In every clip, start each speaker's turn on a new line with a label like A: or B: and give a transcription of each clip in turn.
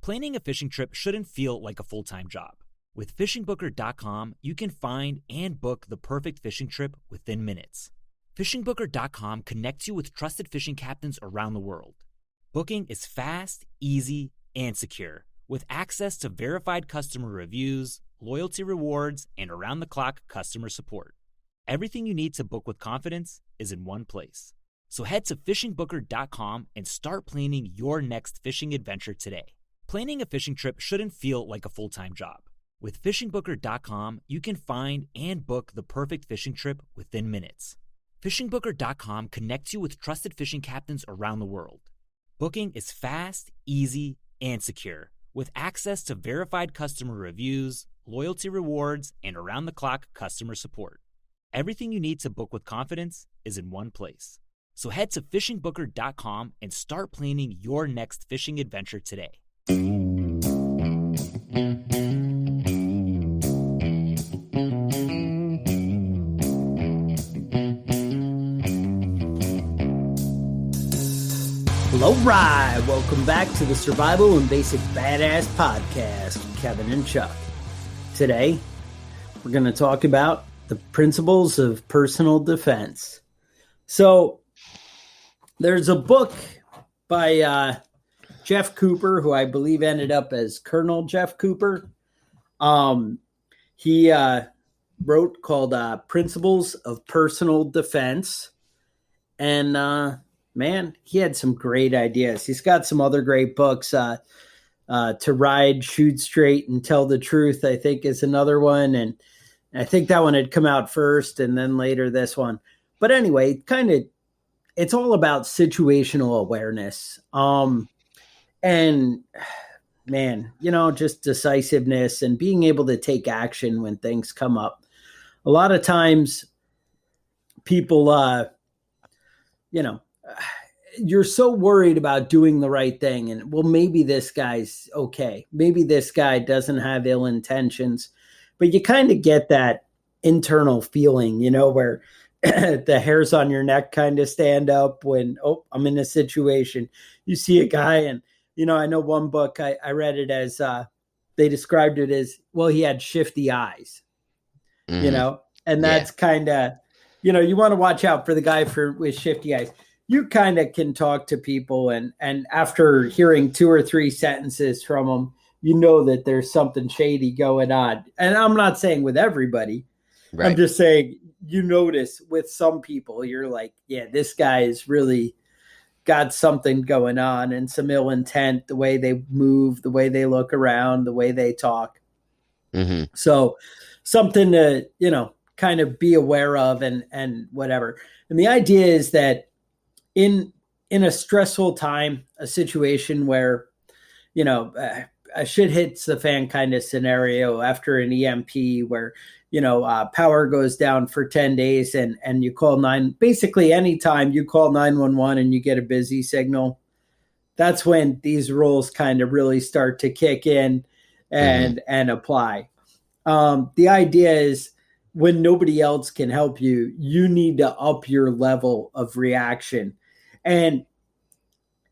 A: Planning a fishing trip shouldn't feel like a full-time job. With FishingBooker.com, you can find and book the perfect fishing trip within minutes. FishingBooker.com connects you with trusted fishing captains around the world. Booking is fast, easy, and secure, with access to verified customer reviews, loyalty rewards, and around-the-clock customer support. Everything you need to book with confidence is in one place. So head to FishingBooker.com and start planning your next fishing adventure today. Planning a fishing trip shouldn't feel like a full-time job. With FishingBooker.com, you can find and book the perfect fishing trip within minutes. FishingBooker.com connects you with trusted fishing captains around the world. Booking is fast, easy, and secure, with access to verified customer reviews, loyalty rewards, and around-the-clock customer support. Everything you need to book with confidence is in one place. So head to FishingBooker.com and start planning your next fishing adventure today.
B: All right, welcome back to the Survival and Basic Badass Podcast with Kevin and Chuck. Today, we're going to talk about the principles of personal defense. So, there's a book by Jeff Cooper, who I believe ended up as Colonel Jeff Cooper. He wrote called Principles of Personal Defense. And, man, he had some great ideas. He's got some other great books. To Ride, Shoot Straight, and Tell the Truth, I think, is another one. And I think that one had come out first and then later this one. But anyway, it's all about situational awareness. And man, just decisiveness and being able to take action when things come up. A lot of times people, you're so worried about doing the right thing and, well, maybe this guy's okay. Maybe this guy doesn't have ill intentions, but you kind of get that internal feeling, where the hairs on your neck kind of stand up when, I'm in a situation. You see a guy and, I know one book, I read it as, they described it as, well, he had shifty eyes, and that's kind of, you want to watch out for the guy with shifty eyes. You kind of can talk to people and after hearing 2 or 3 sentences from them, that there's something shady going on. And I'm not saying with everybody. Right. I'm just saying, notice with some people, you're like, yeah, this guy is really got something going on and some ill intent, the way they move, the way they look around, the way they talk. Mm-hmm. So something to, kind of be aware of and whatever. And the idea is that in a stressful time, a situation where, a shit hits the fan kind of scenario after an EMP where, power goes down for 10 days and you call basically anytime you call 911 and you get a busy signal, that's when these rules kind of really start to kick in and apply. The idea is when nobody else can help you, you need to up your level of reaction. And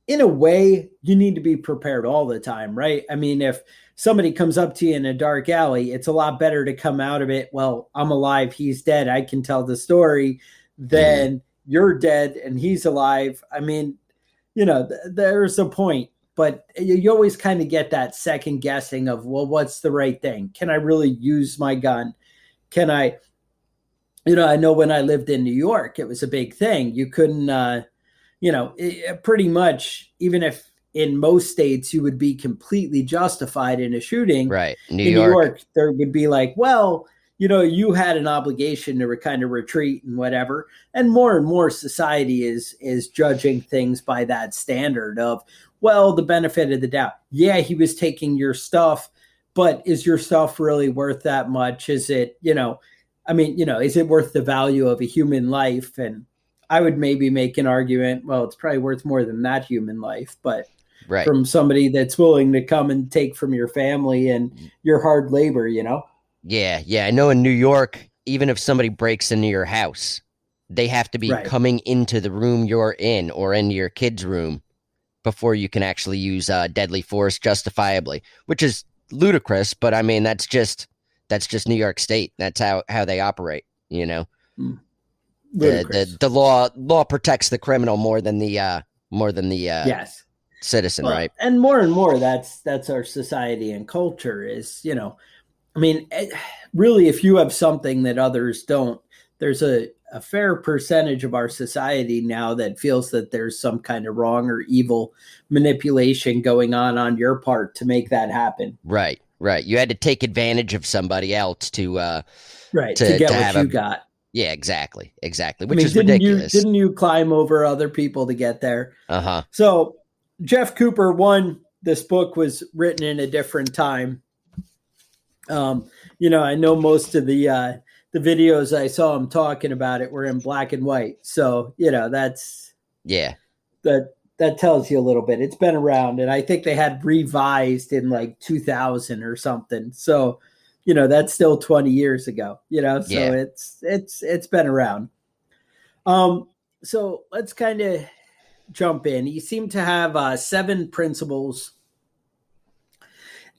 B: in a way, you need to be prepared all the time, right? I mean, if somebody comes up to you in a dark alley, it's a lot better to come out of it, well, I'm alive, he's dead, I can tell the story, than you're dead and he's alive. I mean, there's a point, but you always kind of get that second guessing of, well, what's the right thing? Can I really use my gun? Can I, I know when I lived in New York, it was a big thing. You couldn't, pretty much, even if in most states you would be completely justified in a shooting,
C: right?
B: New York, there would be like, well, you had an obligation to kind of retreat and whatever. And more society is judging things by that standard of, well, the benefit of the doubt. Yeah, he was taking your stuff, but is your stuff really worth that much? Is it, is it worth the value of a human life? And I would maybe make an argument, well, it's probably worth more than that human life, but from somebody that's willing to come and take from your family and your hard labor,
C: Yeah. I know in New York, even if somebody breaks into your house, they have to be coming into the room you're in or into your kid's room before you can actually use deadly force justifiably, which is ludicrous. But I mean, that's just New York State. That's how they operate. You know, the law protects the criminal more than the
B: yes.
C: citizen,
B: Well,
C: right?
B: And more, that's our society and culture is, I mean, really, if you have something that others don't, there's a fair percentage of our society now that feels that there's some kind of wrong or evil manipulation going on your part to make that happen.
C: Right. You had to take advantage of somebody else to
B: get what you got.
C: Yeah, exactly. Which is ridiculous.
B: Didn't you climb over other people to get there?
C: Uh-huh.
B: So Jeff Cooper, this book was written in a different time. I know most of the videos I saw him talking about it were in black and white. So, that tells you a little bit. It's been around, and I think they had revised in like 2000 or something. So, that's still 20 years ago, so it's been around. So let's kind of jump in. You seem to have 7 principles,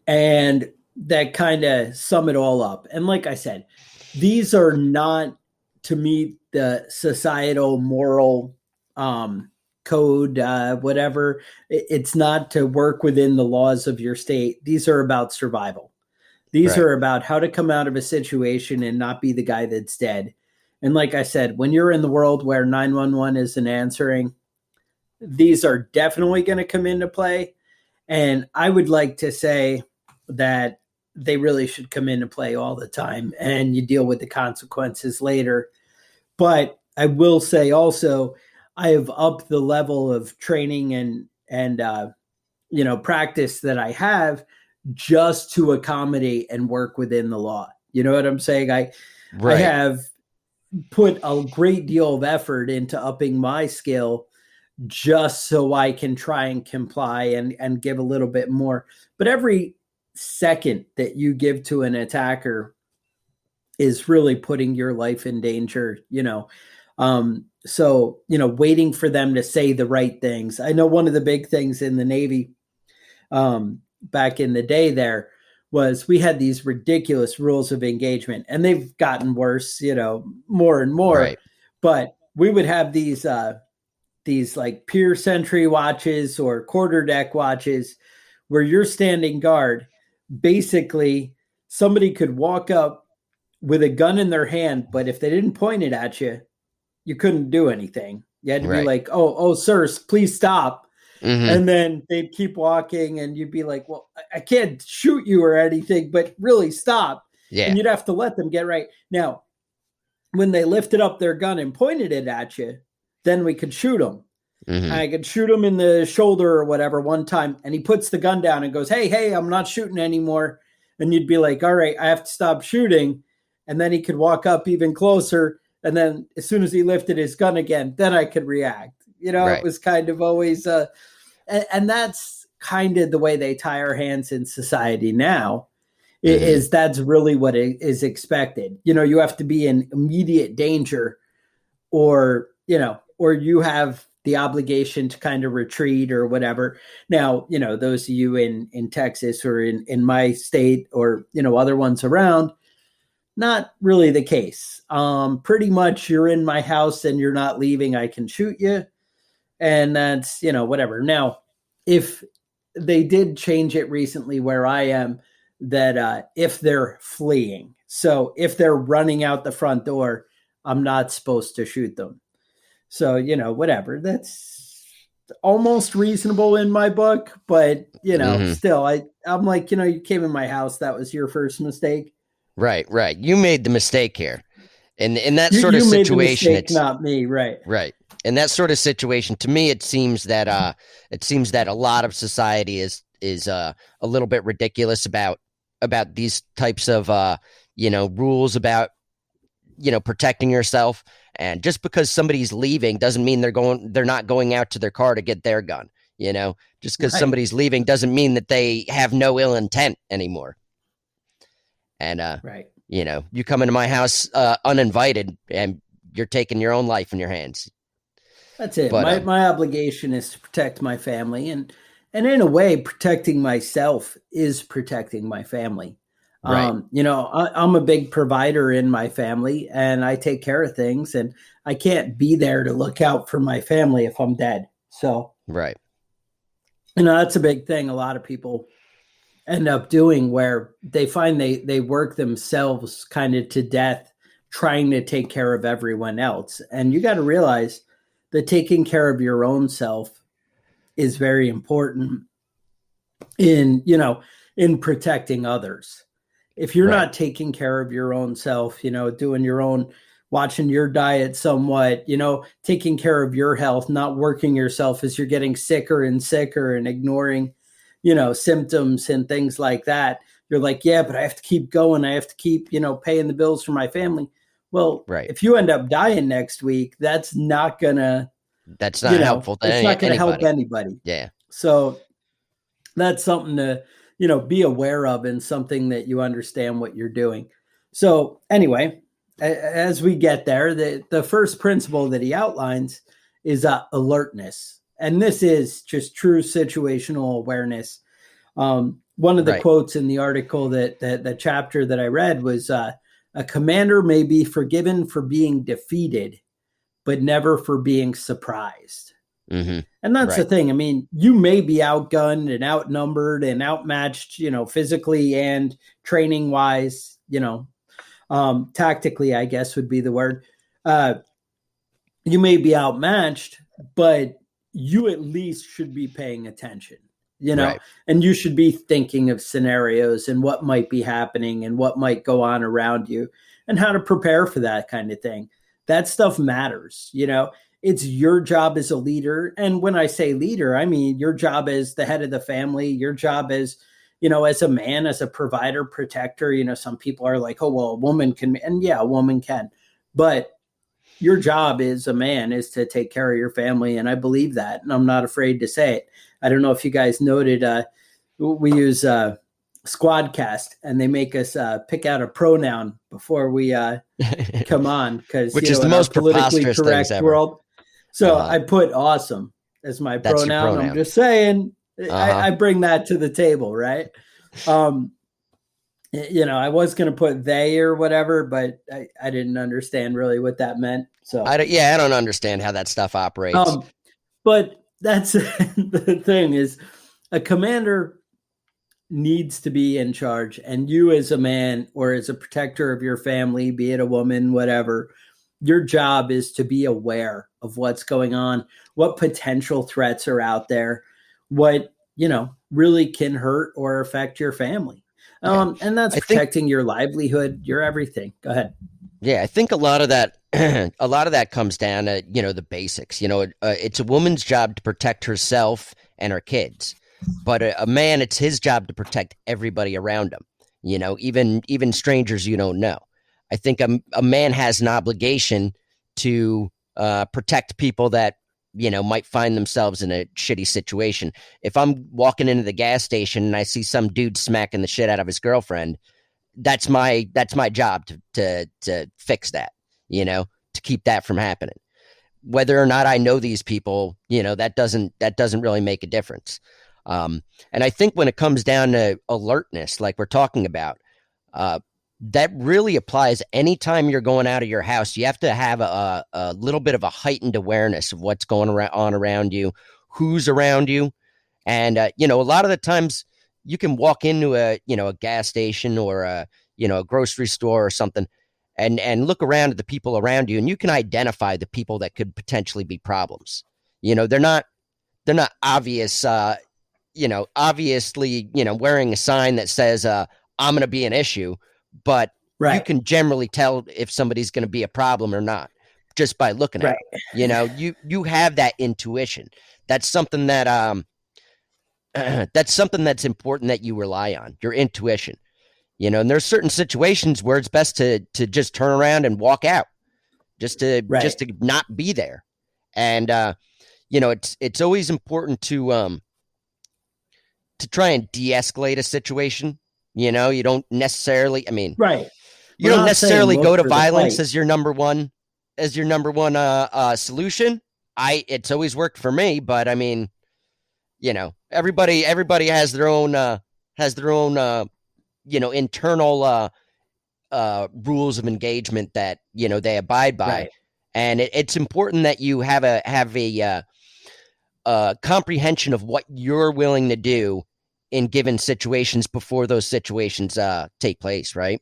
B: and that kind of sum it all up. And like I said, these are not to meet the societal moral code, whatever. It's not to work within the laws of your state. These are about survival. These are about how to come out of a situation and not be the guy that's dead. And like I said, when you're in the world where 911 isn't answering, these are definitely going to come into play. And I would like to say that they really should come into play all the time, and you deal with the consequences later. But I will say also, I have upped the level of training and practice that I have just to accommodate and work within the law. You know what I'm saying? I have put a great deal of effort into upping my skill just so I can try and comply and give a little bit more. But every second that you give to an attacker is really putting your life in danger, So, waiting for them to say the right things. I know one of the big things in the Navy back in the day there was we had these ridiculous rules of engagement, and they've gotten worse, more and more.
C: Right.
B: But we would have these like pier sentry watches or quarterdeck watches where you're standing guard. Basically, somebody could walk up with a gun in their hand, but if they didn't point it at you, you couldn't do anything. You had to be like, oh, sir, please stop. Mm-hmm. And then they'd keep walking, and you'd be like, well, I can't shoot you or anything, but really stop.
C: Yeah.
B: And you'd have to let them get right. Now, when they lifted up their gun and pointed it at you, then we could shoot them. Mm-hmm. I could shoot him in the shoulder or whatever one time, and he puts the gun down and goes, hey, I'm not shooting anymore. And you'd be like, all right, I have to stop shooting. And then he could walk up even closer. And then as soon as he lifted his gun again, then I could react. It was kind of always, and that's kind of the way they tie our hands in society now. Mm-hmm. Is that's really what is expected. You have to be in immediate danger, or you have the obligation to kind of retreat or whatever. Now, those of you in Texas or in my state or, other ones around, not really the case. Pretty much you're in my house and you're not leaving, I can shoot you. And that's, whatever. Now, if they did change it recently where I am, that if they're fleeing, so if they're running out the front door, I'm not supposed to shoot them. So, whatever. That's almost reasonable in my book, but, still, I'm like, you came in my house. That was your first mistake.
C: Right. You made the mistake here. And in that sort of situation,
B: it's not me. Right.
C: In that sort of situation, to me, it seems that a lot of society is a little bit ridiculous about these types of, rules about, protecting yourself. And just because somebody's leaving doesn't mean they're not going out to their car to get their gun. Just because somebody's leaving doesn't mean that they have no ill intent anymore. And, you come into my house uninvited and you're taking your own life in your hands.
B: That's it.
C: But
B: My obligation is to protect my family, and in a way, protecting myself is protecting my family.
C: right.
B: I'm a big provider in my family, and I take care of things, and I can't be there to look out for my family if I'm dead. So,
C: Right.
B: that's a big thing. A lot of people end up doing where they find they work themselves kind of to death trying to take care of everyone else. And you got to realize that taking care of your own self is very important in protecting others. If you're
C: Right.
B: not taking care of your own self, doing your own, watching your diet somewhat, taking care of your health, not working yourself as you're getting sicker and sicker and ignoring, symptoms and things like that. You're like, yeah, but I have to keep going. I have to keep, paying the bills for my family. Well,
C: Right.
B: if you end up dying next week, that's not gonna,
C: That's not helpful to
B: it's not going to help
C: anybody.
B: anybody.
C: Yeah.
B: So that's something to, be aware of, and something that you understand what you're doing. So anyway, as we get there, the first principle that he outlines is alertness. And this is just true situational awareness. One of the
C: Right.
B: quotes in the article that the chapter that I read was, a commander may be forgiven for being defeated, but never for being surprised.
C: Mm-hmm.
B: And that's the
C: Right.
B: thing. I mean, you may be outgunned and outnumbered and outmatched, physically and training wise, tactically, I guess would be the word. You may be outmatched, but you at least should be paying attention,
C: Right.
B: and you should be thinking of scenarios and what might be happening and what might go on around you and how to prepare for that kind of thing. That stuff matters, It's your job as a leader. And when I say leader, I mean your job as the head of the family, your job as, as a man, as a provider, protector. Some people are like, oh, well, a woman can, and yeah, a woman can. But your job as a man is to take care of your family. And I believe that. And I'm not afraid to say it. I don't know if you guys noted, we use Squadcast, and they make us pick out a pronoun before we come on, because
C: Which is the
B: in
C: most
B: our politically
C: preposterous
B: correct
C: things ever.
B: world. So I put awesome as my
C: That's your
B: pronoun.
C: pronoun.
B: I'm just saying,
C: Uh-huh.
B: I bring that to the table, right? I was going to put they or whatever, but I didn't understand really what that meant. So
C: I don't understand how that stuff operates.
B: But that's the thing is, a commander needs to be in charge, and you as a man or as a protector of your family, be it a woman, whatever, your job is to be aware of what's going on, what potential threats are out there, what, really can hurt or affect your family. And that's protecting your livelihood, your everything. Go ahead.
C: Yeah, I think a lot of that comes down to, the basics. It's a woman's job to protect herself and her kids. But a man, it's his job to protect everybody around him, even strangers you don't know. I think a man has an obligation to protect people that, might find themselves in a shitty situation. If I'm walking into the gas station and I see some dude smacking the shit out of his girlfriend, that's my job to fix that, to keep that from happening. Whether or not I know these people, that doesn't really make a difference. And I think when it comes down to alertness, like we're talking about, that really applies anytime you're going out of your house. You have to have a little bit of a heightened awareness of what's going on around you, who's around you. And, a lot of the times you can walk into a gas station or a grocery store or something and look around at the people around you, and you can identify the people that could potentially be problems. They're not obvious, obviously, wearing a sign that says, I'm going to be an issue, but you can generally tell if somebody's going to be a problem or not just by looking at it. You have that intuition. That's something that, that's important that you rely on, your intuition, and there's certain situations where it's best to just turn around and walk out, just to not be there. And, it's always important to try and de-escalate a situation. You don't necessarily, you don't necessarily go to violence as your number one solution, it's always worked for me, but I mean, everybody has their own internal rules of engagement that they abide by,
B: Right.
C: and it's important that you have a comprehension of what you're willing to do in given situations before those situations take place, right?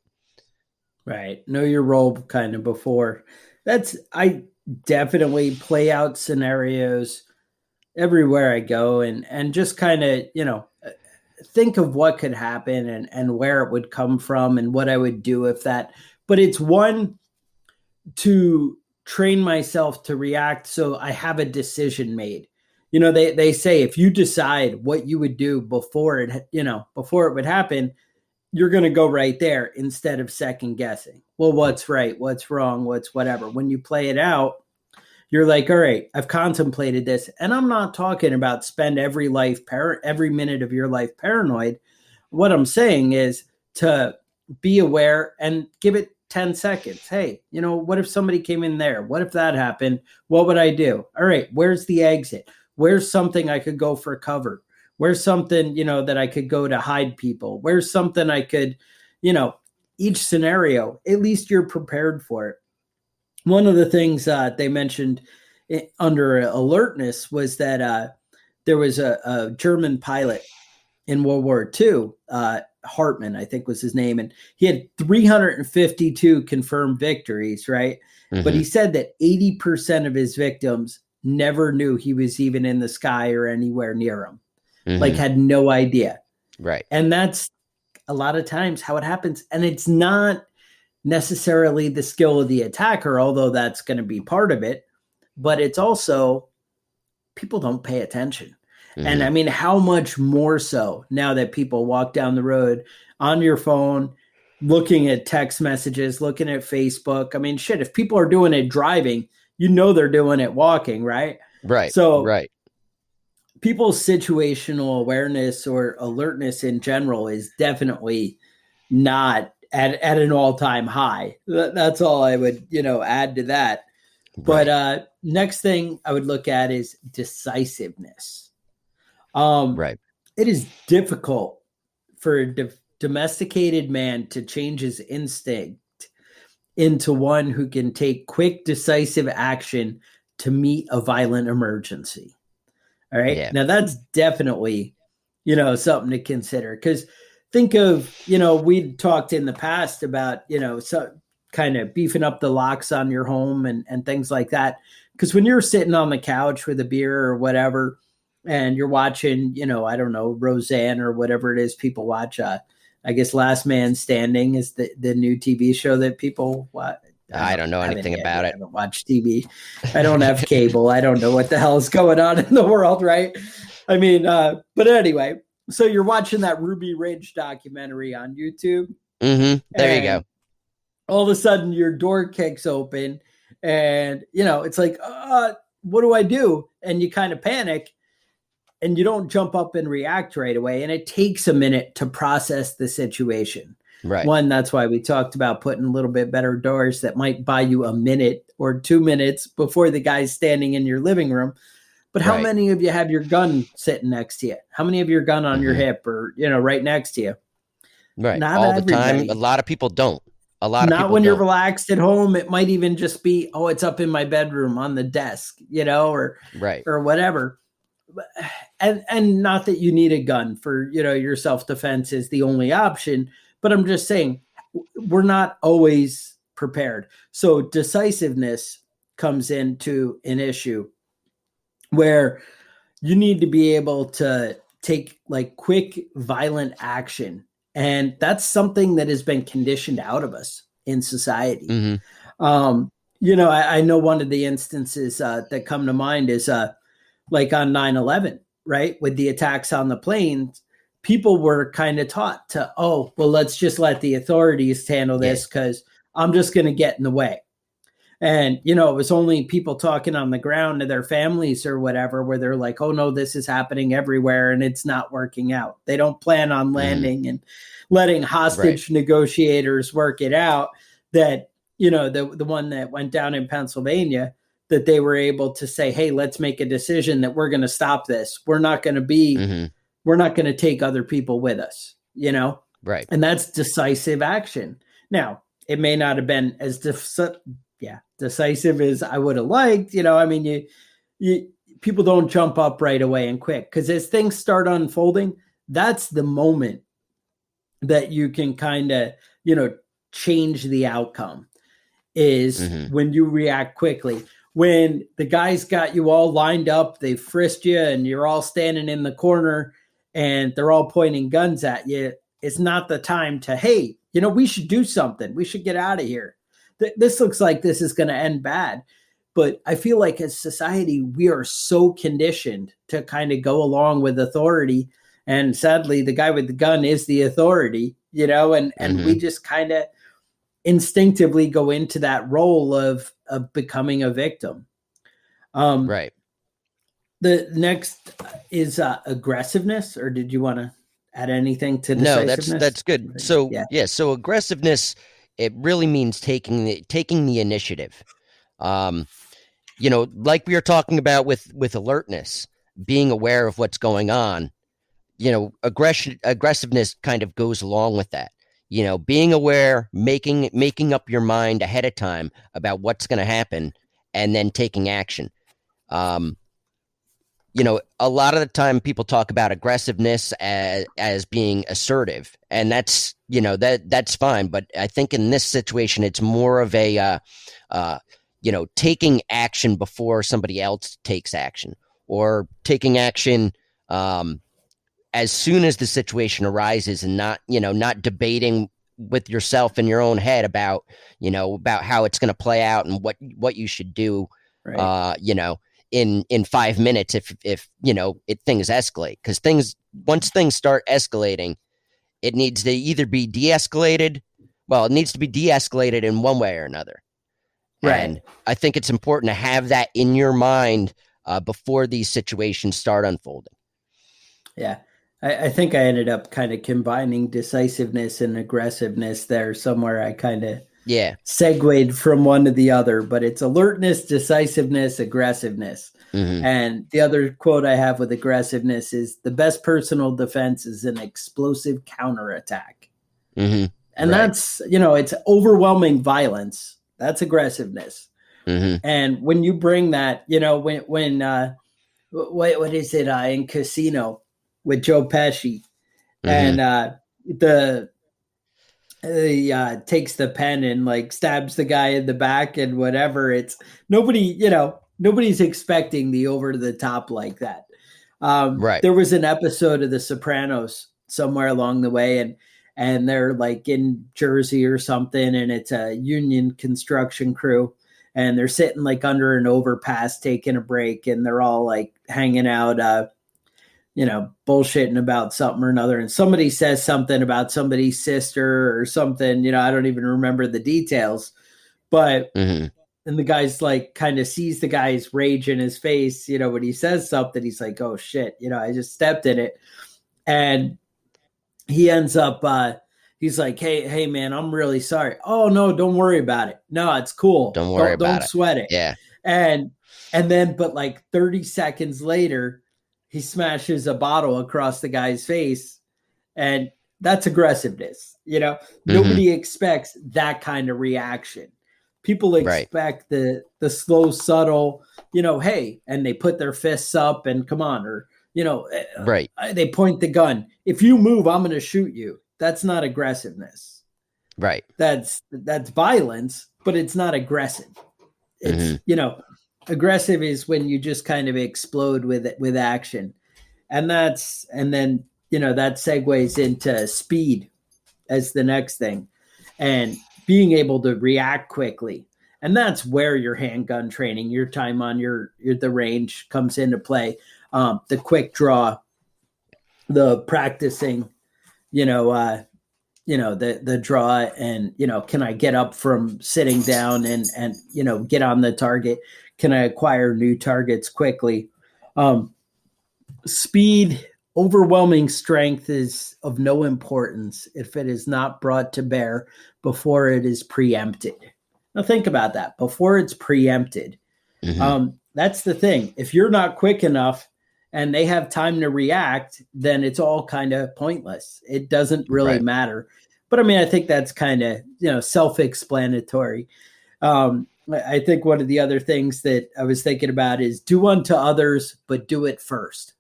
B: Right. Know your role kind of before. I definitely play out scenarios everywhere I go, and just kind of, think of what could happen and where it would come from and what I would do if that. But it's one to train myself to react so I have a decision made. They say if you decide what you would do before it would happen, you're going to go right there instead of second guessing. Well, what's right? What's wrong? What's whatever. When you play it out, you're like, all right, I've contemplated this. And I'm not talking about spend every minute of your life paranoid. What I'm saying is to be aware and give it 10 seconds. Hey, what if somebody came in there? What if that happened? What would I do? All right, where's the exit? Where's something I could go for cover? Where's something, that I could go to hide people? Where's something I could, each scenario, at least you're prepared for it. One of the things they mentioned under alertness was that there was a German pilot in World War II, Hartmann, I think was his name, and he had 352 confirmed victories, right? Mm-hmm. But he said that 80% of his victims never knew he was even in the sky or anywhere near him. Mm-hmm. Like had no idea.
C: Right.
B: And that's a lot of times how it happens. And it's not necessarily the skill of the attacker, although that's going to be part of it, but it's also people don't pay attention. Mm-hmm. And I mean, how much more so now that people walk down the road on your phone, looking at text messages, looking at Facebook. I mean, shit, if people are doing it driving, they're doing it walking, right?
C: Right.
B: So
C: right.
B: People's situational awareness or alertness in general is definitely not at an all-time high. That's all I would, add to that. Right. But next thing I would look at is decisiveness.
C: Right.
B: It is difficult for a domesticated man to change his instinct into one who can take quick, decisive action to meet a violent emergency. All right. Yeah. Now that's definitely, something to consider, because think of, we talked in the past about, so kind of beefing up the locks on your home and things like that. Because when you're sitting on the couch with a beer or whatever, and you're watching, I don't know, Roseanne or whatever it is people watch, I guess Last Man Standing is the new TV show that people watch.
C: I don't know anything about it.
B: I haven't watched TV. I don't have cable. I don't know what the hell is going on in the world, right? I mean, but anyway, so you're watching that Ruby Ridge documentary on YouTube.
C: Mm-hmm. There you go.
B: All of a sudden your door kicks open and, it's like, what do I do? And you kind of panic and you don't jump up and react right away. And it takes a minute to process the situation.
C: Right.
B: One, that's why we talked about putting a little bit better doors that might buy you a minute or 2 minutes before the guy's standing in your living room. But how many of you have your gun sitting next to you? How many of your gun on your hip or, right next to you?
C: Right. Not all everybody. The time. A lot of people don't.
B: Not when you're relaxed at home. It might even just be, it's up in my bedroom on the desk, or whatever. And not that you need a gun for, your self-defense is the only option. But I'm just saying, we're not always prepared. So decisiveness comes into an issue where you need to be able to take like quick, violent action. And that's something that has been conditioned out of us in society. Mm-hmm. I know one of the instances that come to mind is like on 9/11, right? With the attacks on the planes. People were kind of taught to, let's just let the authorities handle this because I'm just going to get in the way. And, it was only people talking on the ground to their families or whatever, where they're like, oh, no, this is happening everywhere and it's not working out. They don't plan on landing and letting hostage negotiators work it out. That, the one that went down in Pennsylvania, that they were able to say, hey, let's make a decision that we're going to stop this. We're not going to take other people with us,
C: Right.
B: And that's decisive action. Now, it may not have been as decisive as I would have liked. People don't jump up right away and quick, because as things start unfolding, that's the moment that you can kind of, change the outcome, is when you react quickly. When the guys got you all lined up, they frisked you, and you're all standing in the corner and they're all pointing guns at you, it's not the time to, hey, we should do something. We should get out of here. This looks like this is going to end bad. But I feel like as society, we are so conditioned to kind of go along with authority. And sadly, the guy with the gun is the authority, and we just kind of instinctively go into that role of becoming a victim.
C: Right.
B: The next is aggressiveness, or did you want to add anything to decisiveness?
C: No, that's good. So so aggressiveness, it really means taking the initiative. Like we were talking about with alertness, being aware of what's going on, aggressiveness kind of goes along with that. Being aware, making up your mind ahead of time about what's going to happen, and then taking action. A lot of the time people talk about aggressiveness as being assertive, and that's, that's fine. But I think in this situation, it's more of a, taking action before somebody else takes action, or taking action as soon as the situation arises, and not debating with yourself in your own head about how it's going to play out and what you should do, right. In 5 minutes, if things escalate, because once things start escalating, it needs to either be de-escalated. Well, it needs to be de-escalated in one way or another. Right. And I think it's important to have that in your mind before these situations start unfolding.
B: Yeah. I think I ended up kind of combining decisiveness and aggressiveness there somewhere. I kind of segued from one to the other, but it's alertness, decisiveness, aggressiveness. And the other quote I have with aggressiveness is, the best personal defense is an explosive counterattack. And that's, it's overwhelming violence. That's aggressiveness. And when you bring that, when what is it in Casino with Joe Pesci, and takes the pen and stabs the guy in the back and whatever. It's nobody's expecting the over the top like that. Right. There was an episode of The Sopranos somewhere along the way, and they're in Jersey or something, and it's a union construction crew, and they're sitting under an overpass taking a break, and they're all hanging out, bullshitting about something or another. And somebody says something about somebody's sister or something, I don't even remember the details, but, and the guy's kind of sees the guy's rage in his face, when he says something, he's like, oh shit, I just stepped in it. And he ends up, he's like, hey man, I'm really sorry. Oh no, don't worry about it. No, it's cool. Don't sweat it.
C: Yeah.
B: And then, but 30 seconds later, he smashes a bottle across the guy's face, and that's aggressiveness. Nobody expects that kind of reaction. People expect the slow, subtle, hey, and they put their fists up and come on, or, they point the gun. If you move, I'm going to shoot you. That's not aggressiveness.
C: Right.
B: That's violence, but it's not aggressive. It's, aggressive is when you just kind of explode with action. And then, that segues into speed as the next thing, and being able to react quickly. And that's where your handgun training, your time on the range comes into play. The quick draw, the practicing, the draw, and, can I get up from sitting down and get on the target? Can I acquire new targets quickly? Speed, overwhelming strength is of no importance if it is not brought to bear before it is preempted. Now think about that. Before it's preempted, That's the thing. If you're not quick enough and they have time to react, then it's all kind of pointless. It doesn't really matter. But I mean, I think that's kind of, self-explanatory. I think one of the other things that I was thinking about is do unto others, but do it first.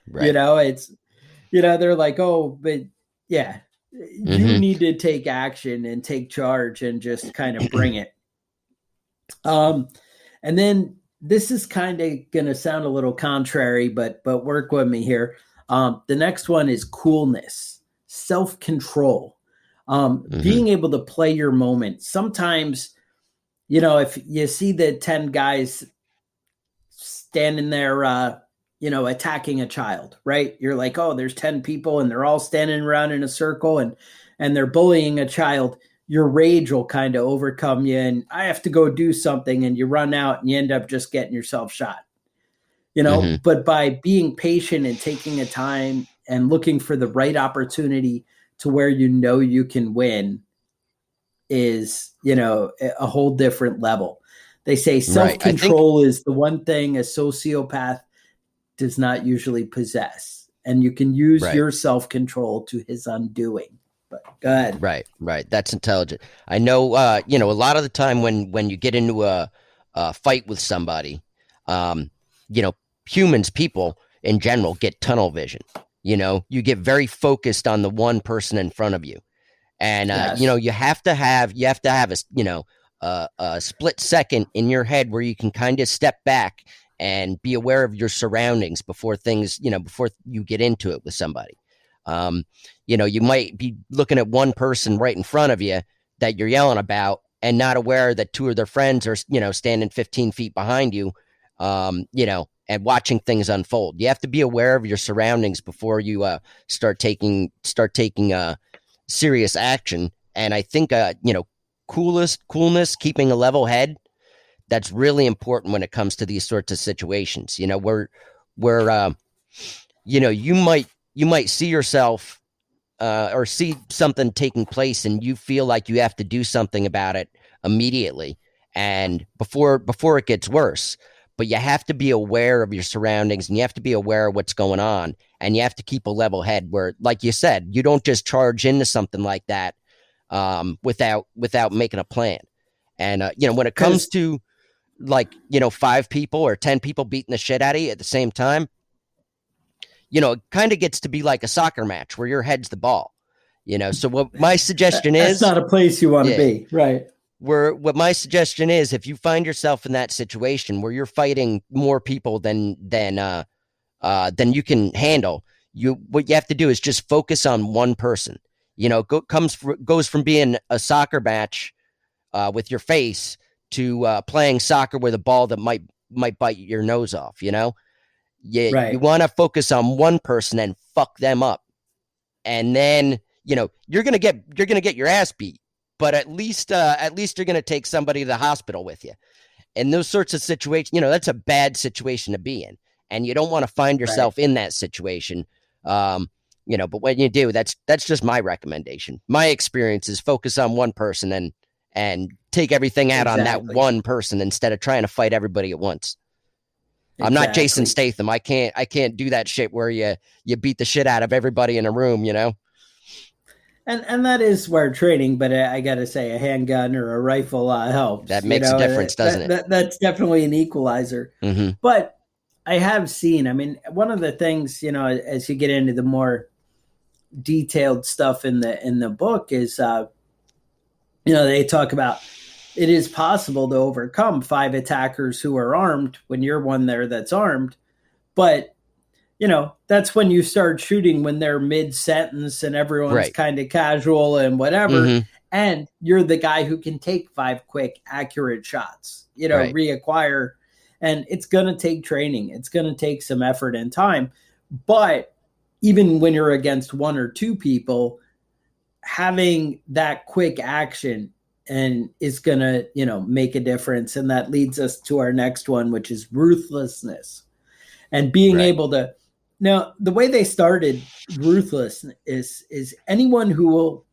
B: Right. They're like, oh, but yeah, you need to take action and take charge and just kind of bring it. And then this is kind of going to sound a little contrary, but work with me here. The next one is coolness, self-control, being able to play your moment. Sometimes, if you see the 10 guys standing there, attacking a child, right? You're like, oh, there's 10 people and they're all standing around in a circle and they're bullying a child. Your rage will kind of overcome you and I have to go do something and you run out and you end up just getting yourself shot, but by being patient and taking a time and looking for the right opportunity to where you can win is, a whole different level. They say self-control is the one thing a sociopath does not usually possess, and you can use your self-control to his undoing. But go ahead.
C: Right. That's intelligent. I know, a lot of the time when you get into a fight with somebody, people in general get tunnel vision. You get very focused on the one person in front of you. And, you have to have a split second in your head where you can kind of step back and be aware of your surroundings before things, before you get into it with somebody. You might be looking at one person right in front of you that you're yelling about and not aware that two of their friends are, standing 15 feet behind you, and watching things unfold. You have to be aware of your surroundings before you start taking serious action. And I think, coolness, keeping a level head, that's really important when it comes to these sorts of situations. Where you might see yourself or see something taking place and you feel like you have to do something about it immediately and before it gets worse. But you have to be aware of your surroundings and you have to be aware of what's going on and you have to keep a level head where, like you said, you don't just charge into something like that without making a plan. And, when it comes to 5 people or 10 people beating the shit out of you at the same time, it kind of gets to be like a soccer match where your head's the ball, So what my suggestion is,
B: that's not a place you want to be, right?
C: What my suggestion is, if you find yourself in that situation where you're fighting more people than you can handle, what you have to do is just focus on one person. Goes from being a soccer match with your face to playing soccer with a ball that might bite your nose off. You want to focus on one person and fuck them up, and then you're gonna get your ass beat. But at least you're going to take somebody to the hospital with you. And those sorts of situations, that's a bad situation to be in. And you don't want to find yourself in that situation. But when you do, that's just my recommendation. My experience is focus on one person and take everything out on that one person instead of trying to fight everybody at once. Exactly. I'm not Jason Statham. I can't do that shit where you beat the shit out of everybody in a room,
B: And that is where training, but I got to say, a handgun or a rifle helps.
C: That makes a difference, doesn't it?
B: That's definitely an equalizer. Mm-hmm. But I have seen, one of the things, as you get into the more detailed stuff in the book is, they talk about it is possible to overcome 5 attackers who are armed when you're one there that's armed, but that's when you start shooting when they're mid-sentence and everyone's kind of casual and whatever. Mm-hmm. And you're the guy who can take 5 quick, accurate shots, reacquire. And it's going to take training. It's going to take some effort and time. But even when you're against 1 or 2 people, having that quick action and is going to, make a difference. And that leads us to our next one, which is ruthlessness and being able to. Now, the way they started ruthless is anyone who will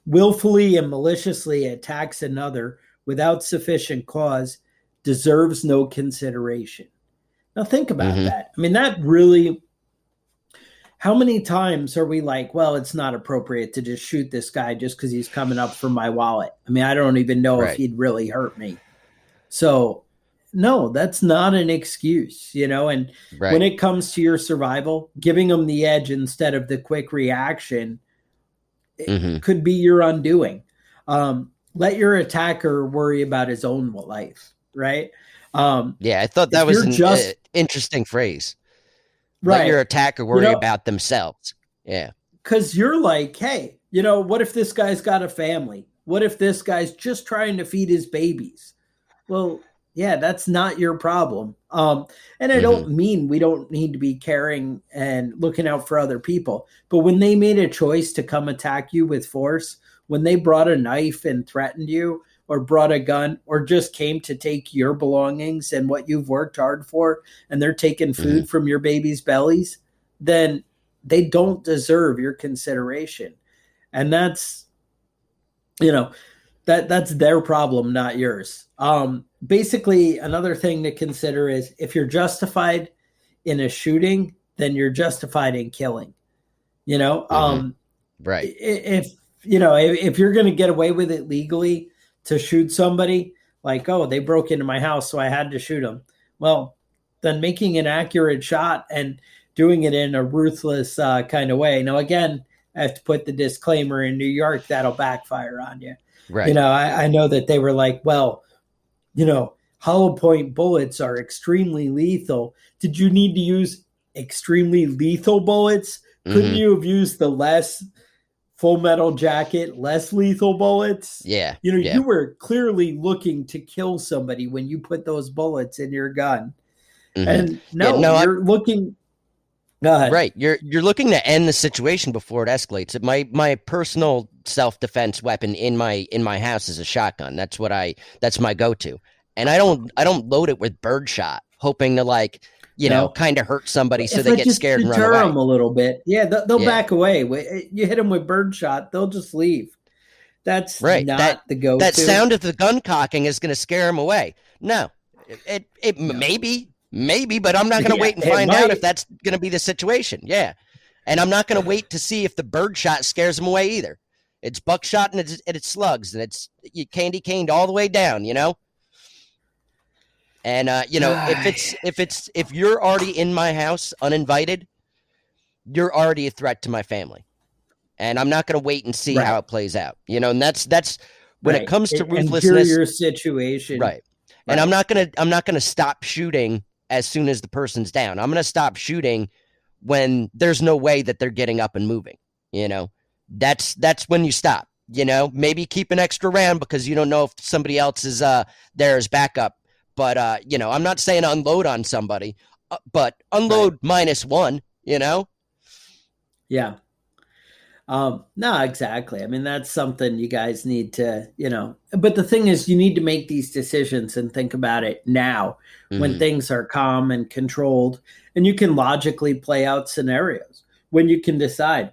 B: willfully and maliciously attacks another without sufficient cause deserves no consideration. Now think about that. I mean, that really, how many times are we like, well, it's not appropriate to just shoot this guy just because he's coming up for my wallet? I mean, I don't even know if he'd really hurt me. So no, that's not an excuse, and when it comes to your survival, giving them the edge instead of the quick reaction, it could be your undoing. Let your attacker worry about his own life, right?
C: I thought that was an interesting phrase. Let your attacker worry about themselves. Yeah.
B: Because you're like, hey, what if this guy's got a family? What if this guy's just trying to feed his babies? Well, yeah, that's not your problem. And I don't mean we don't need to be caring and looking out for other people. But when they made a choice to come attack you with force, when they brought a knife and threatened you, or brought a gun, or just came to take your belongings and what you've worked hard for, and they're taking food from your baby's bellies, then they don't deserve your consideration. And that's, that's their problem, not yours. Basically, another thing to consider is if you're justified in a shooting, then you're justified in killing.
C: Right.
B: If you're going to get away with it legally to shoot somebody, like, oh, they broke into my house, so I had to shoot them. Well, then making an accurate shot and doing it in a ruthless kind of way. Now, again, I have to put the disclaimer in New York, that'll backfire on you.
C: Right.
B: I know that they were like, well, hollow point bullets are extremely lethal. Did you need to use extremely lethal bullets? Couldn't you have used the less Full Metal Jacket, less lethal bullets?
C: Yeah.
B: You were clearly looking to kill somebody when you put those bullets in your gun. And you're looking. Go ahead.
C: Right. You're looking to end the situation before it escalates. My personal self-defense weapon in my house is a shotgun. That's my go-to. And I don't load it with birdshot, hoping to kind of hurt somebody so they get scared and run away.
B: Them a little bit. Yeah, they'll back away. You hit them with birdshot, they'll just leave. That's
C: right.
B: Not the go-to.
C: That sound of the gun cocking is going to scare them away. No, it maybe, but I'm not going to wait and find out if that's going to be the situation. Yeah, and I'm not going to wait to see if the birdshot scares them away either. It's buckshot and it's slugs and it's candy caned all the way down. And if you're already in my house uninvited, you're already a threat to my family, and I'm not going to wait and see how it plays out. And that's when it comes to ruthlessness.
B: Your situation,
C: right? And I'm not gonna stop shooting as soon as the person's down. I'm gonna stop shooting when there's no way that they're getting up and moving. That's when you stop. Maybe keep an extra round because you don't know if somebody else is there as backup. But, I'm not saying unload on somebody, but unload -1,
B: Yeah. No, exactly. I mean, that's something you guys need to, but the thing is, you need to make these decisions and think about it now when things are calm and controlled, and you can logically play out scenarios when you can decide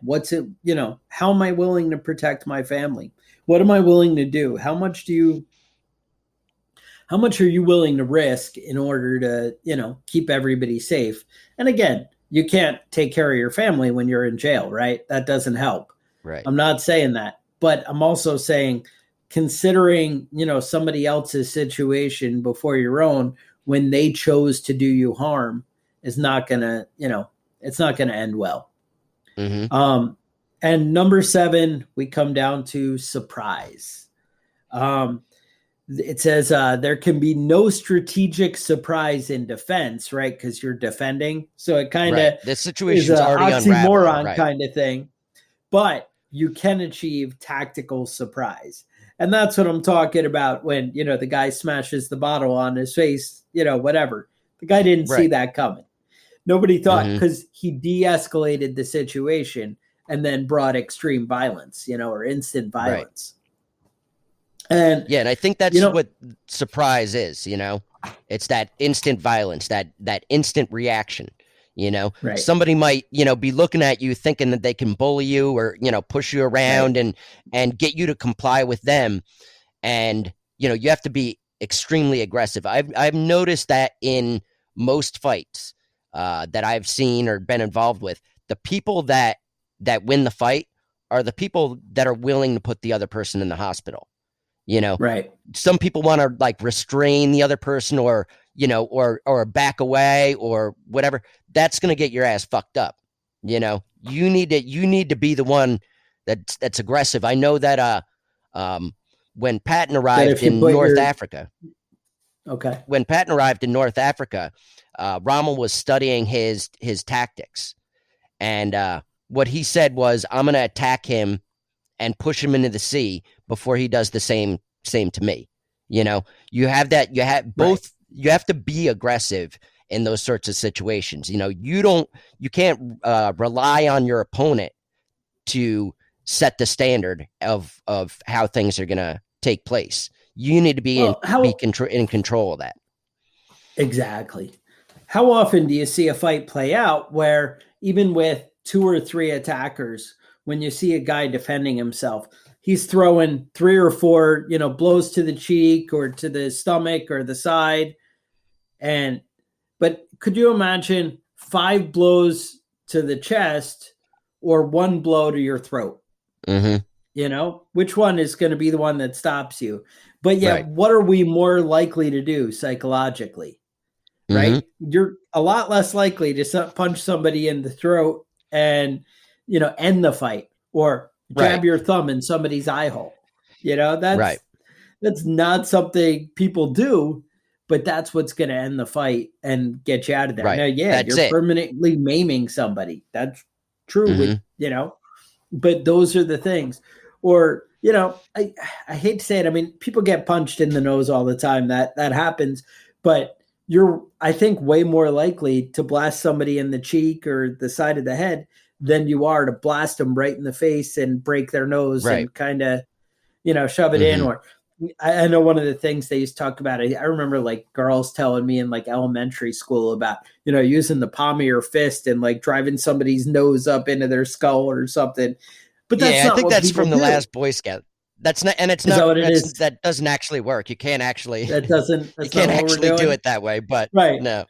B: how am I willing to protect my family? What am I willing to do? How much are you willing to risk in order to, keep everybody safe? And again, you can't take care of your family when you're in jail, right? That doesn't help.
C: Right.
B: I'm not saying that, but I'm also saying considering, somebody else's situation before your own when they chose to do you harm is not going to, it's not going to end well. And number 7, we come down to surprise. It says there can be no strategic surprise in defense, right? Because you're defending. So it kind of
C: the situation is already
B: oxymoron kind of thing. But you can achieve tactical surprise. And that's what I'm talking about when, the guy smashes the bottle on his face, whatever. The guy didn't see that coming. Nobody thought because he de-escalated the situation and then brought extreme violence, or instant violence. And
C: and I think that's what surprise is, it's that instant violence, that instant reaction, somebody might, be looking at you thinking that they can bully you or, push you around and get you to comply with them. And, you have to be extremely aggressive. I've noticed that in most fights that I've seen or been involved with, the people that win the fight are the people that are willing to put the other person in the hospital. You know,
B: Right.
C: Some people want to like restrain the other person, or or back away or whatever. That's going to get your ass fucked up. You need to be the one that's aggressive. I know that when Patton arrived in North Africa.
B: Okay.
C: When Patton arrived in North Africa, Rommel was studying his tactics, and what he said was, "I'm going to attack him and push him into the sea before he does the same to me." You have that. You have both. Right. You have to be aggressive in those sorts of situations. You can't rely on your opponent to set the standard of how things are going to take place. You need to be in control of that.
B: Exactly. How often do you see a fight play out where even with 2 or 3 attackers, when you see a guy defending himself, he's throwing 3 or 4, blows to the cheek or to the stomach or the side. But could you imagine 5 blows to the chest or 1 blow to your throat?
C: Mm-hmm.
B: Which one is going to be the one that stops you? But yet, right. What are we more likely to do psychologically? Right? Mm-hmm. You're a lot less likely to punch somebody in the throat and, end the fight, or jab your thumb in somebody's eye hole. That's not something people do, but that's what's going to end the fight and get you out of there.
C: Right.
B: Now, you're permanently maiming somebody. That's true.
C: Mm-hmm.
B: But those are the things. Or, I hate to say it. I mean, people get punched in the nose all the time. That happens. But you're, I think, way more likely to blast somebody in the cheek or the side of the head than you are to blast them right in the face and break their nose and kind of, shove it in. Or I know one of the things they used to talk about, I remember like girls telling me in like elementary school about, using the palm of your fist and like driving somebody's nose up into their skull or something. But that's not I think what
C: that's from the
B: do.
C: Last Boy Scout. That's not, and it's not. What it is? That doesn't actually work. You can't actually.
B: That doesn't.
C: You can't actually do it that way. But no.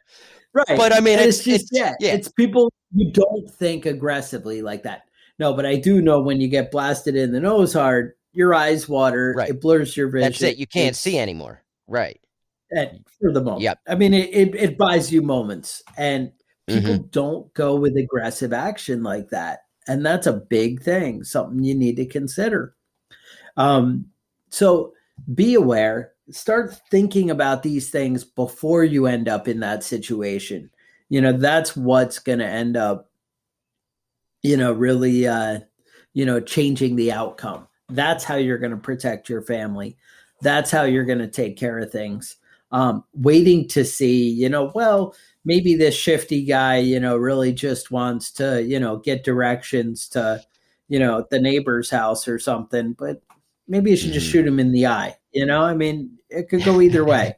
B: Right.
C: But I mean,
B: it's people you don't think aggressively like that. No, but I do know when you get blasted in the nose hard, your eyes water. Right. It blurs your vision.
C: That's it. You can't see anymore. Right.
B: And for the moment.
C: Yep.
B: I mean, it buys you moments, and people don't go with aggressive action like that. And that's a big thing, something you need to consider. So be aware, start thinking about these things before you end up in that situation. That's what's going to end up, really, changing the outcome. That's how you're going to protect your family. That's how you're going to take care of things. Waiting to see, maybe this shifty guy, really just wants to, get directions to, the neighbor's house or something, but maybe you should just shoot him in the eye. I mean, it could go either way.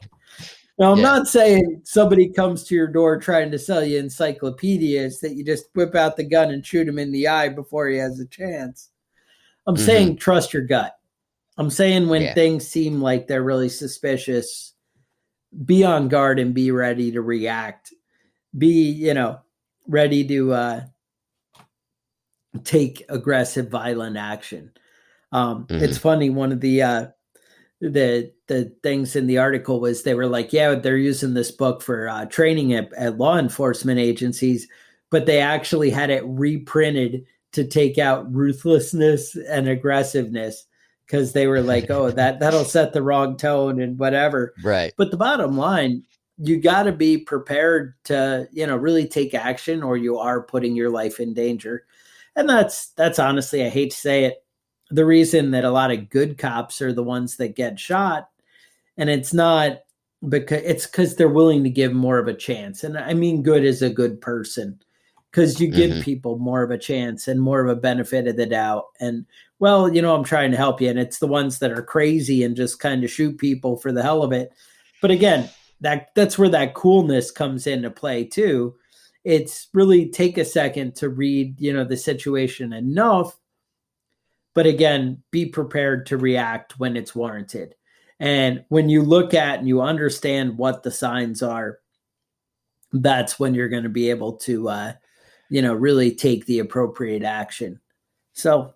B: Now, I'm not saying somebody comes to your door trying to sell you encyclopedias that you just whip out the gun and shoot him in the eye before he has a chance. I'm saying trust your gut. I'm saying when things seem like they're really suspicious, be on guard and be ready to react. Be, ready to take aggressive, violent action. It's funny. One of the things in the article was they were like, they're using this book for training at law enforcement agencies, but they actually had it reprinted to take out ruthlessness and aggressiveness because they were like, oh, that'll set the wrong tone and whatever.
C: Right.
B: But the bottom line, you got to be prepared to, really take action, or you are putting your life in danger. And that's honestly, I hate to say it, the reason that a lot of good cops are the ones that get shot. And it's not because they're willing to give more of a chance. And I mean, good as a good person, because you give people more of a chance and more of a benefit of the doubt. And well, I'm trying to help you. And it's the ones that are crazy and just kind of shoot people for the hell of it. But again, that's where that coolness comes into play too. It's really take a second to read, the situation enough. But again, be prepared to react when it's warranted. And when you look at and you understand what the signs are, that's when you're going to be able to, really take the appropriate action. So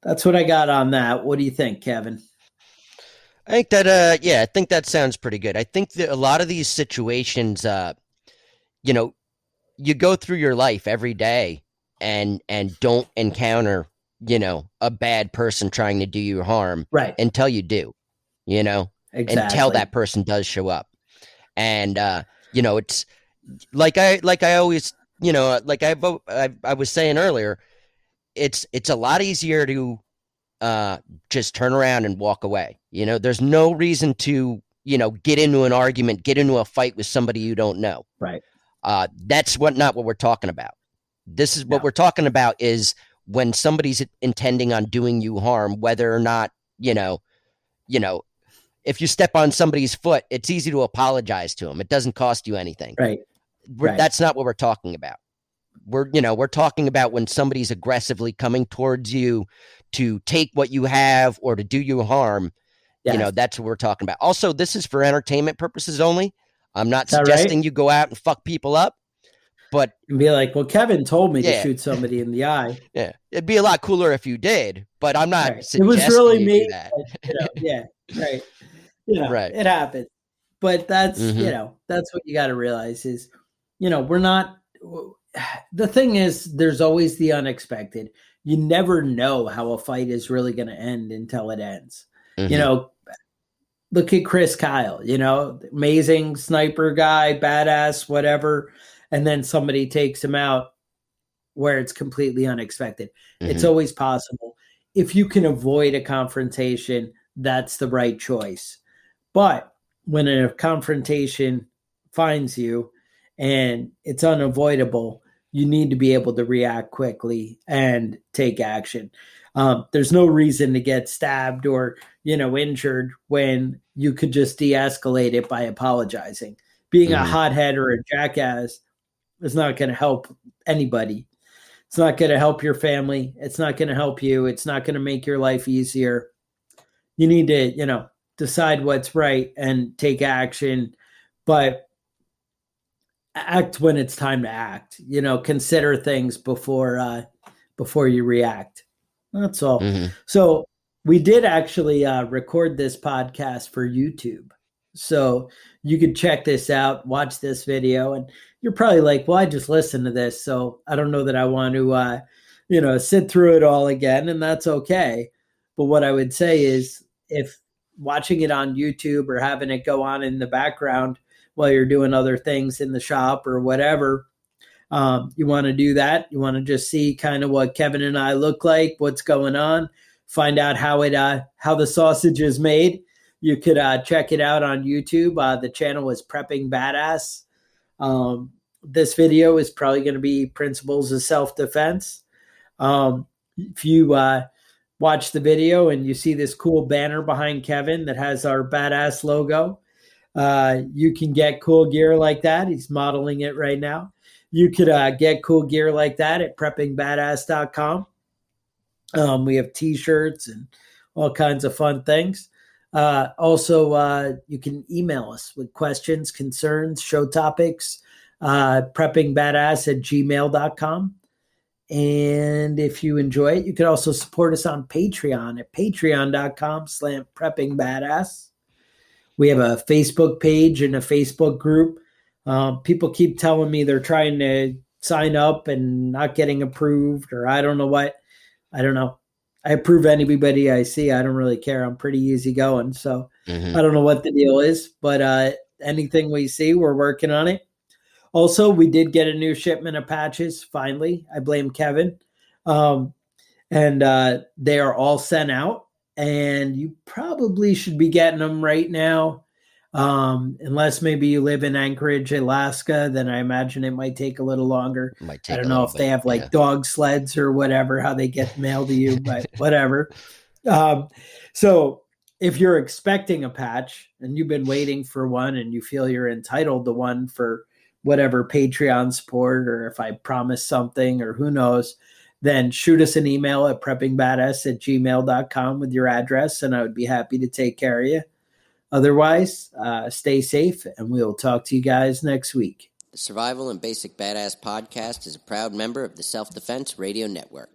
B: that's what I got on that. What do you think, Kevin?
C: I think that, I think that sounds pretty good. I think that a lot of these situations, you go through your life every day and don't encounter, a bad person trying to do you harm,
B: right?
C: Until you do,
B: exactly.
C: Until that person does show up. And, it's like I always, like I was saying earlier, it's a lot easier to just turn around and walk away. There's no reason to, get into an argument, get into a fight with somebody you don't know.
B: Right.
C: That's not what we're talking about. This is what we're talking about is when somebody's intending on doing you harm, whether or not, if you step on somebody's foot, it's easy to apologize to them. It doesn't cost you anything.
B: Right.
C: That's not what we're talking about. We're talking about when somebody's aggressively coming towards you to take what you have or to do you harm. Yes. That's what we're talking about. Also, this is for entertainment purposes only. I'm not suggesting you go out and fuck people up, but
B: and be like, well, Kevin told me to shoot somebody in the eye.
C: Yeah. It'd be a lot cooler if you did, but I'm not suggesting
B: it was really
C: you
B: me.
C: Do that.
B: Right.
C: Right.
B: It happens. But that's, that's what you got to realize is, we're not, the thing is, there's always the unexpected. You never know how a fight is really going to end until it ends. Look at Chris Kyle, amazing sniper guy, badass, whatever. And then somebody takes him out where it's completely unexpected. It's always possible. If you can avoid a confrontation, that's the right choice. But when a confrontation finds you and it's unavoidable, you need to be able to react quickly and take action. There's no reason to get stabbed or, injured when you could just de-escalate it by apologizing. Being a hothead or a jackass is not going to help anybody. It's not going to help your family. It's not going to help you. It's not going to make your life easier. You need to, decide what's right and take action, but act when it's time to act. Consider things before you react. That's all. So we did actually record this podcast for YouTube. So you could check this out, watch this video, and you're probably like, well, I just listened to this, so I don't know that I want to, sit through it all again, and that's okay. But what I would say is if watching it on YouTube or having it go on in the background while you're doing other things in the shop or whatever, you want to do that. You want to just see kind of what Kevin and I look like, what's going on, find out how the sausage is made. You could check it out on YouTube. The channel is Prepping Badass. This video is probably going to be Principles of Self-Defense. If you watch the video and you see this cool banner behind Kevin that has our badass logo, you can get cool gear like that. He's modeling it right now. You could get cool gear like that at preppingbadass.com. We have t-shirts and all kinds of fun things. Also, you can email us with questions, concerns, show topics, preppingbadass@gmail.com. And if you enjoy it, you can also support us on Patreon at patreon.com/preppingbadass. We have a Facebook page and a Facebook group. People keep telling me they're trying to sign up and not getting approved, or I don't know what. I don't know. I approve anybody I see. I don't really care. I'm pretty easygoing. So I don't know what the deal is, but anything we see, we're working on it. Also, we did get a new shipment of patches, finally. I blame Kevin. And they are all sent out. And you probably should be getting them right now. Unless maybe you live in Anchorage, Alaska, then I imagine it might take a little longer. I don't know if they have dog sleds or whatever, how they get mailed to you, but whatever. So if you're expecting a patch and you've been waiting for one and you feel you're entitled to one for whatever Patreon support, or if I promise something or who knows, then shoot us an email at preppingbadass@gmail.com with your address, and I would be happy to take care of you. Otherwise, stay safe, and we'll talk to you guys next week.
C: The Survival and Basic Badass Podcast is a proud member of the Self-Defense Radio Network.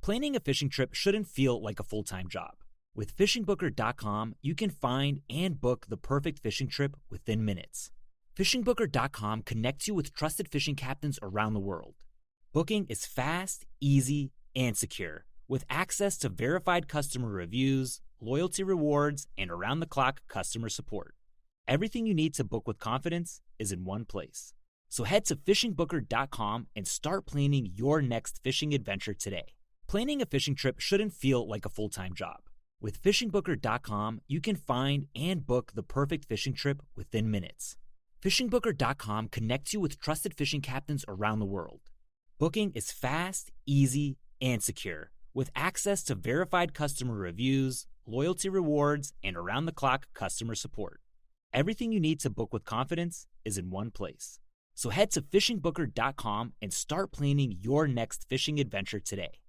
A: Planning a fishing trip shouldn't feel like a full-time job. With FishingBooker.com, you can find and book the perfect fishing trip within minutes. FishingBooker.com connects you with trusted fishing captains around the world. Booking is fast, easy, and secure, with access to verified customer reviews, loyalty rewards, and around-the-clock customer support. Everything you need to book with confidence is in one place. So head to FishingBooker.com and start planning your next fishing adventure today. Planning a fishing trip shouldn't feel like a full-time job. With FishingBooker.com, you can find and book the perfect fishing trip within minutes. FishingBooker.com connects you with trusted fishing captains around the world. Booking is fast, easy, and secure, with access to verified customer reviews, loyalty rewards, and around-the-clock customer support. Everything you need to book with confidence is in one place. So head to FishingBooker.com and start planning your next fishing adventure today.